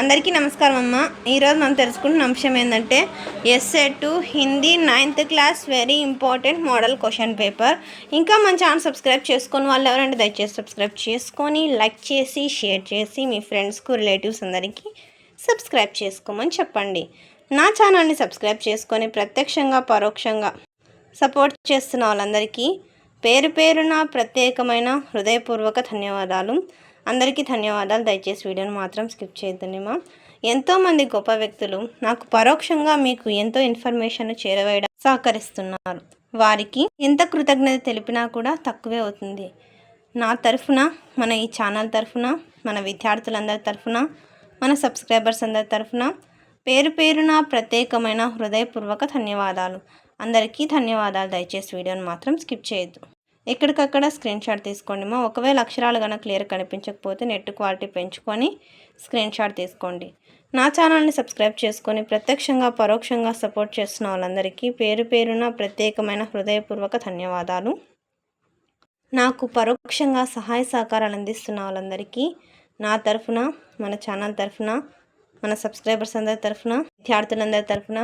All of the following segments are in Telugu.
అందరికీ నమస్కారం అమ్మ. ఈరోజు మనం తెలుసుకుంటున్న అంశం ఏంటంటే SA two Hindi 9th class very important model question paper. ఇంకా మన ఛానల్ సబ్స్క్రైబ్ చేసుకొని వాళ్ళు ఎవరంటే దయచేసి సబ్స్క్రైబ్ చేసుకొని లైక్ చేసి షేర్ చేసి మీ ఫ్రెండ్స్కు రిలేటివ్స్ అందరికీ సబ్స్క్రైబ్ చేసుకోమని చెప్పండి. నా ఛానల్ని సబ్స్క్రైబ్ చేసుకొని ప్రత్యక్షంగా పరోక్షంగా సపోర్ట్ చేస్తున్న వాళ్ళందరికీ పేరు పేరున ప్రత్యేకమైన హృదయపూర్వక ధన్యవాదాలు. అందరికీ ధన్యవాదాలు. దయచేసి వీడియోని మాత్రం స్కిప్ చేయొద్దండిమా. ఎంతోమంది గొప్ప వ్యక్తులు నాకు పరోక్షంగా మీకు ఎంతో ఇన్ఫర్మేషన్ చేరవేయడం సహకరిస్తున్నారు. వారికి ఎంత కృతజ్ఞత తెలిపినా కూడా తక్కువే అవుతుంది. నా తరఫున, మన ఈ ఛానల్ తరఫున, మన విద్యార్థులందరి తరఫున, మన సబ్స్క్రైబర్స్ అందరి తరఫున పేరు పేరున ప్రత్యేకమైన హృదయపూర్వక ధన్యవాదాలు. అందరికీ ధన్యవాదాలు. దయచేసి వీడియోని మాత్రం స్కిప్ చేయొద్దు. ఎక్కడికక్కడ స్క్రీన్ షాట్ తీసుకోండి మా. ఒకవేళ అక్షరాలు కనుక క్లియర్ కనిపించకపోతే నెట్ క్వాలిటీ పెంచుకొని స్క్రీన్ షాట్ తీసుకోండి. నా ఛానల్ని సబ్స్క్రైబ్ చేసుకొని ప్రత్యక్షంగా పరోక్షంగా సపోర్ట్ చేస్తున్న వాళ్ళందరికీ పేరు పేరున ప్రత్యేకమైన హృదయపూర్వక ధన్యవాదాలు. నాకు పరోక్షంగా సహాయ సహకారాలు అందిస్తున్న వాళ్ళందరికీ నా తరఫున, మన ఛానల్ తరఫున, మన సబ్స్క్రైబర్స్ అందరి తరఫున, విద్యార్థులందరి తరఫున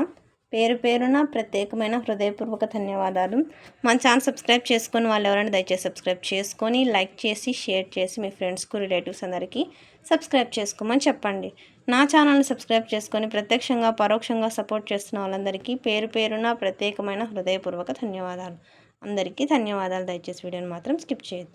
పేరు పేరున ప్రత్యేకమైన హృదయపూర్వక ధన్యవాదాలు. మన ఛానల్ సబ్స్క్రైబ్ చేసుకొని వాళ్ళు ఎవరైనా దయచేసి సబ్స్క్రైబ్ చేసుకొని లైక్ చేసి షేర్ చేసి మీ ఫ్రెండ్స్కు రిలేటివ్స్ అందరికీ సబ్స్క్రైబ్ చేసుకోమని చెప్పండి. నా ఛానల్ని సబ్స్క్రైబ్ చేసుకొని ప్రత్యక్షంగా పరోక్షంగా సపోర్ట్ చేస్తున్న వాళ్ళందరికీ పేరు పేరున ప్రత్యేకమైన హృదయపూర్వక ధన్యవాదాలు. అందరికీ ధన్యవాదాలు. దయచేసి వీడియోని మాత్రం స్కిప్ చేయొద్దు.